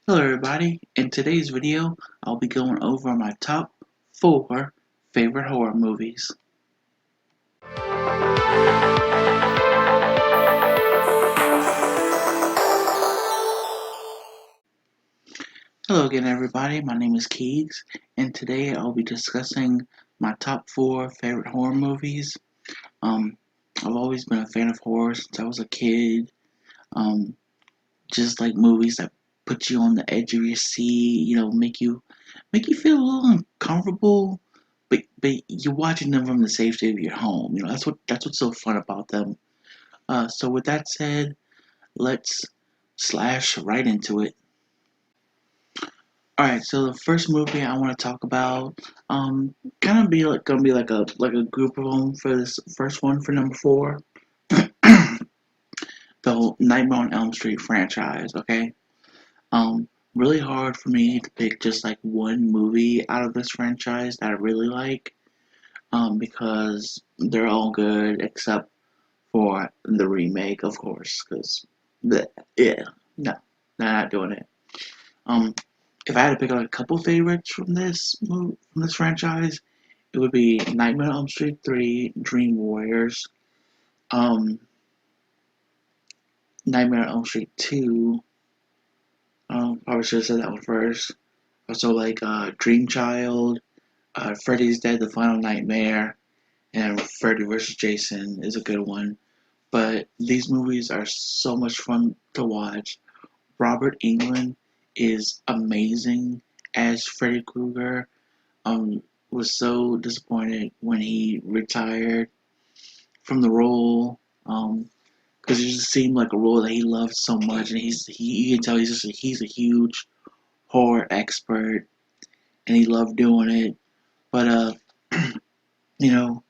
Hello everybody, in today's video I'll be going over my top 4 favorite horror movies. Hello again everybody, my name is Keegs, and today I'll be discussing my top 4 favorite horror movies. I've always been a fan of horror since I was a kid. Um, just like movies that put you on the edge of your seat, make you feel a little uncomfortable, but you're watching them from the safety of your home. That's what's so fun about them. So with that said, let's slash right into it. All right, so the first movie I want to talk about, kind of be like gonna be like a group of them for this first one for number 4, the whole Nightmare on Elm Street franchise. Okay, really hard for me to pick just like one movie out of this franchise that I really like, because they're all good except for the remake, of course, because yeah, no, not doing it. Um, if I had to pick like a couple favorites from this franchise, it would be Nightmare on Elm Street 3, Dream Warriors, um, Nightmare on Elm Street 2. Probably should have said that one first. Also like Dream Child, Freddy's Dead: The Final Nightmare, and Freddy vs. Jason is a good one. But these movies are so much fun to watch. Robert Englund is amazing as Freddy Krueger. Was so disappointed when he retired from the role. Because it just seemed like a role that he loved so much, and you can tell he's a huge horror expert, and he loved doing it. But you know,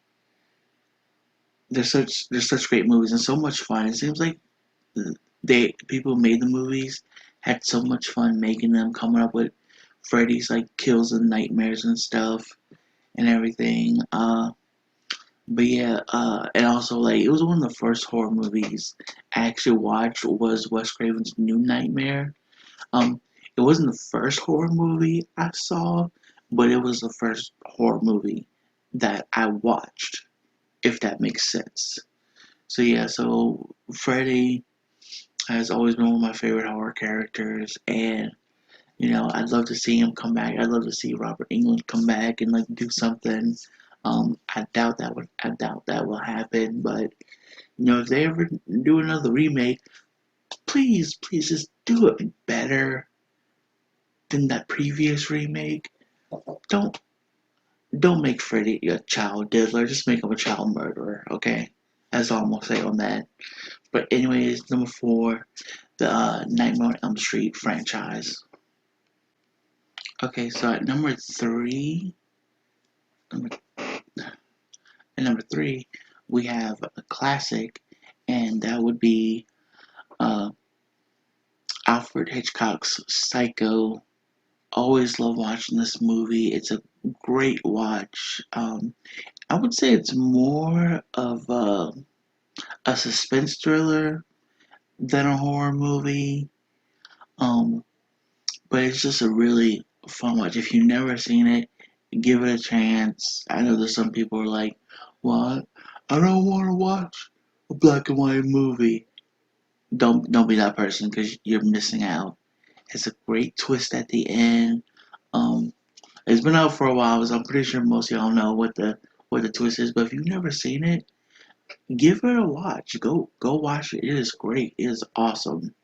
they're such great movies and so much fun. It seems like they people who made the movies had so much fun making them, coming up with Freddy's like kills and nightmares and stuff and everything. But yeah, and also like it was one of the first horror movies I actually watched was Wes Craven's New Nightmare. Um, it wasn't the first horror movie I saw, but it was the first horror movie that I watched, if that makes sense. So yeah, so Freddy has always been one of my favorite horror characters, and I'd love to see him come back. I'd love to see Robert Englund come back and like do something. I doubt that will happen, but if they ever do another remake, please just do it better than that previous remake. Don't don't make Freddy a child diddler. Just make him a child murderer. Okay, that's all I'm gonna say on that. But anyways, number 4, the Nightmare on Elm Street franchise. Okay, so at number, number 3, we have a classic, and that would be uh, Alfred Hitchcock's Psycho. Always love watching this movie. It's a great watch. I would say it's more of a suspense thriller than a horror movie. Um, but it's just a really fun watch. If you've never seen it, give it a chance. I know there's some people who are like, "What? I don't want to watch a black and white movie." Don't be that person because you're missing out. It's a great twist at the end. Um, it's been out for a while, so I'm pretty sure most of y'all know what the twist is. But if you've never seen it, give it a watch. Go watch it. It is great. It is awesome.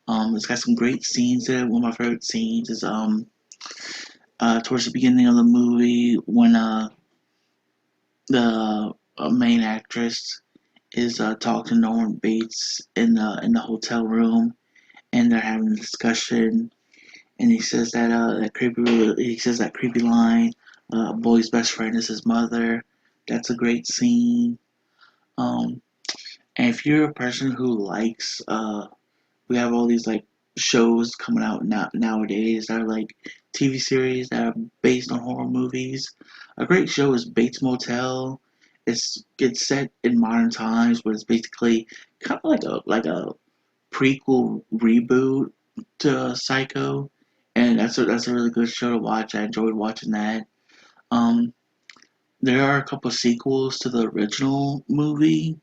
It's got some great scenes in it. One of my favorite scenes is towards the beginning of the movie when the main actress is talking to Norman Bates in the hotel room, and they're having a discussion, and he says that creepy line, boy's best friend is his mother. That's a great scene. Um, and if you're a person who likes we have all these like shows coming out nowadays that are like TV series that are based on horror movies. A great show is Bates Motel. It's set in modern times, but it's basically kind of like a prequel reboot to Psycho, and that's a really good show to watch. I enjoyed watching that. Um, there are a couple sequels to the original movie.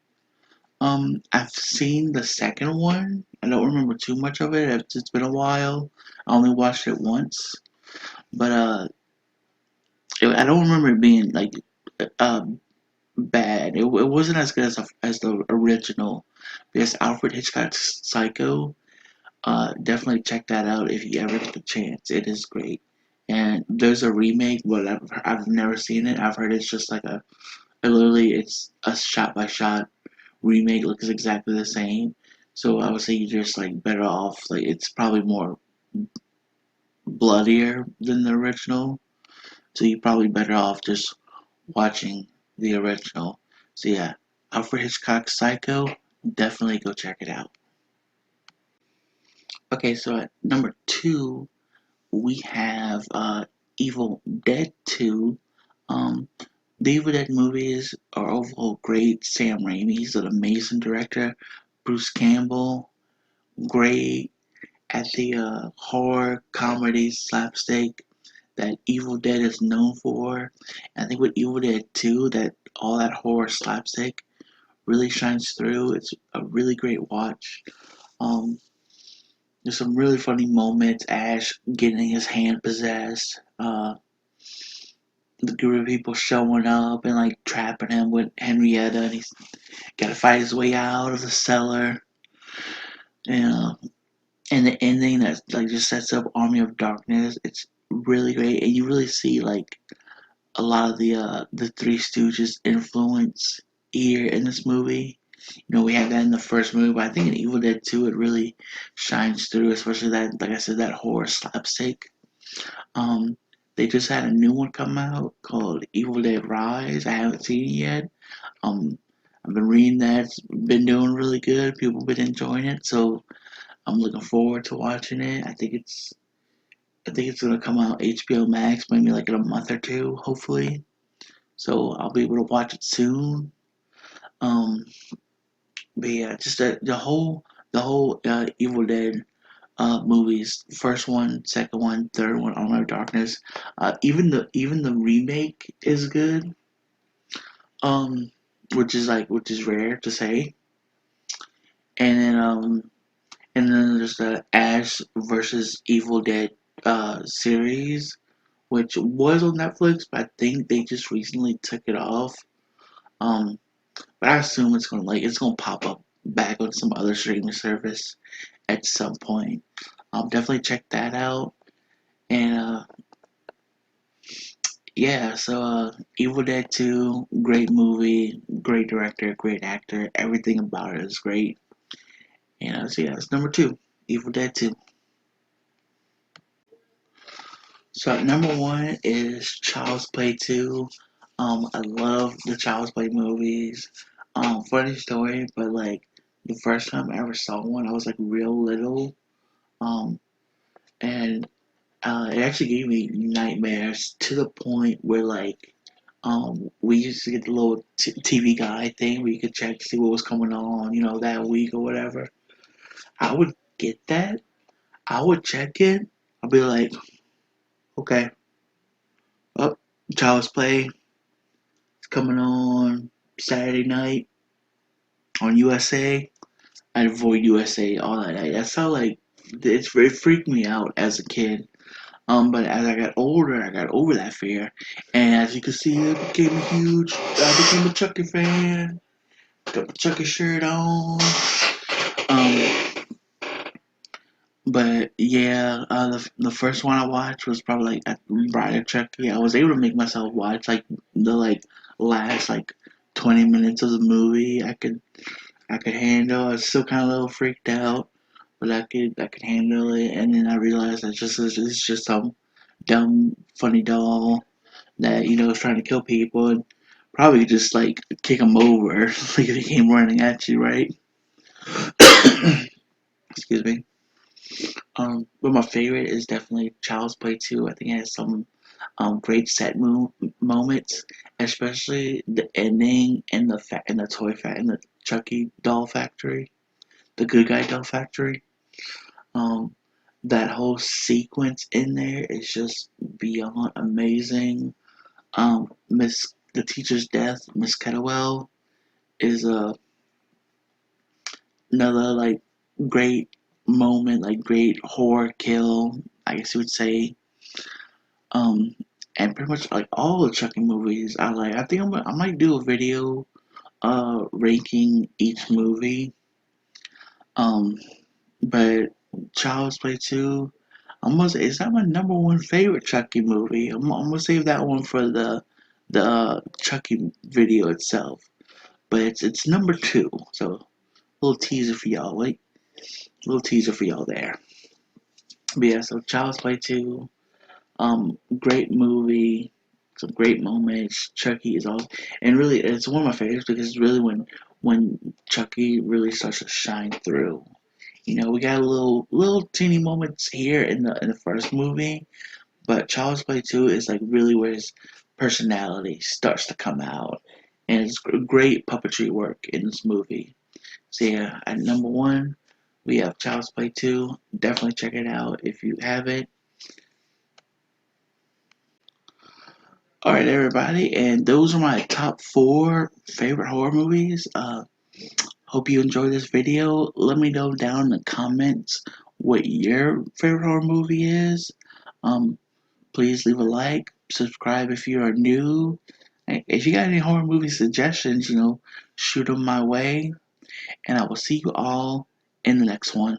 I've seen the second one. I don't remember too much of it. It's been a while. I only watched it once, but I don't remember it being like uh bad. It wasn't as good as the original, because Alfred Hitchcock's Psycho. Definitely check that out if you ever get the chance. It is great. And there's a remake, but I've never seen it. I've heard it's just like literally it's a shot by shot remake. Looks exactly the same. So I would say you're just like better off. Like it's probably more bloodier than the original. So you're probably better off just watching the original. So yeah, Alfred Hitchcock's Psycho. Definitely go check it out. Okay, so at number two, we have Evil Dead 2. Um, the Evil Dead movies are overall great. Sam Raimi's an amazing director. Bruce Campbell, great at the horror comedy slapstick that Evil Dead is known for. I think with Evil Dead 2, that all that horror slapstick really shines through. It's a really great watch. Um, there's some really funny moments. Ash getting his hand possessed. The group of people showing up and like trapping him with Henrietta, and he's got to fight his way out of the cellar. And and the ending that like just sets up Army of Darkness. It's really great, and you really see like a lot of the Three Stooges influence here in this movie. You know, we had that in the first movie, but I think in Evil Dead 2 it really shines through, especially that, like I said, that horror slapstick. Um, they just had a new one come out called Evil Dead Rise. I haven't seen it yet. Um, I've been reading that. It's been doing really good. People have been enjoying it, so I'm looking forward to watching it. I think it's gonna come out HBO Max maybe like in a month or two, hopefully. So I'll be able to watch it soon. Um, but yeah, just the whole Evil Dead movies, first one, second one, third one, Armor of Darkness. Even the remake is good. Um, which is rare to say. And then there's the Ash versus Evil Dead series, which was on Netflix, but I think they just recently took it off. Um, but I assume it's gonna pop up back on some other streaming service at some point. Definitely check that out. And yeah, so Evil Dead 2, great movie, great director, great actor. Everything about it is great. And so yeah, it's number two, Evil Dead 2. So number one is Child's Play 2. I love the Child's Play movies. Funny story, but like the first time I ever saw one, I was like real little. Um, and it actually gave me nightmares to the point where like we used to get the little TV guide thing where you could check to see what was coming on, that week or whatever. I would get that. I would check it. I'd be like, okay, up, Child's Play. It's coming on Saturday night on USA. I'd avoid USA all that night. That's how like it freaked me out as a kid. But as I got older, I got over that fear, and as you can see, I became huge. I became a Chucky fan. Got my Chucky shirt on. Um, but yeah, the first one I watched was probably like Bride of Chucky. I was able to make myself watch like the last 20 minutes of the movie. I could handle. I was still kind of a little freaked out, but I could handle it. And then I realized that it's just some dumb funny doll that is trying to kill people and probably just like kick them over like if he came running at you, right? Excuse me. But my favorite is definitely Child's Play 2. I think it has some great moments, especially the ending and the and the Chucky doll factory, the good guy doll factory. Um, that whole sequence in there is just beyond amazing. Miss the teacher's death, Miss Kettlewell, is another like great moment, like great horror kill, I guess you would say. Um, and pretty much like all the Chucky movies, I like. I think I might do a video ranking each movie. Um, but Child's Play 2, it's not my number one favorite Chucky movie. I'm gonna save that one for the Chucky video itself. But it's number two. So little teaser for y'all. Wait, little teaser for y'all there. But yeah, so Child's Play 2, great movie, some great moments. Chucky is all, and really it's one of my favorites because it's really when Chucky really starts to shine through. You know, we got little teeny moments here in the first movie, but Child's Play 2 is like really where his personality starts to come out, and it's great puppetry work in this movie. So yeah, at number one, we have Child's Play 2. Definitely check it out if you haven't. Alright, everybody, and those are my top four favorite horror movies. Hope you enjoyed this video. Let me know down in the comments what your favorite horror movie is. Um, Please leave a like, subscribe if you are new. If you got any horror movie suggestions, shoot them my way, and I will see you all in the next one.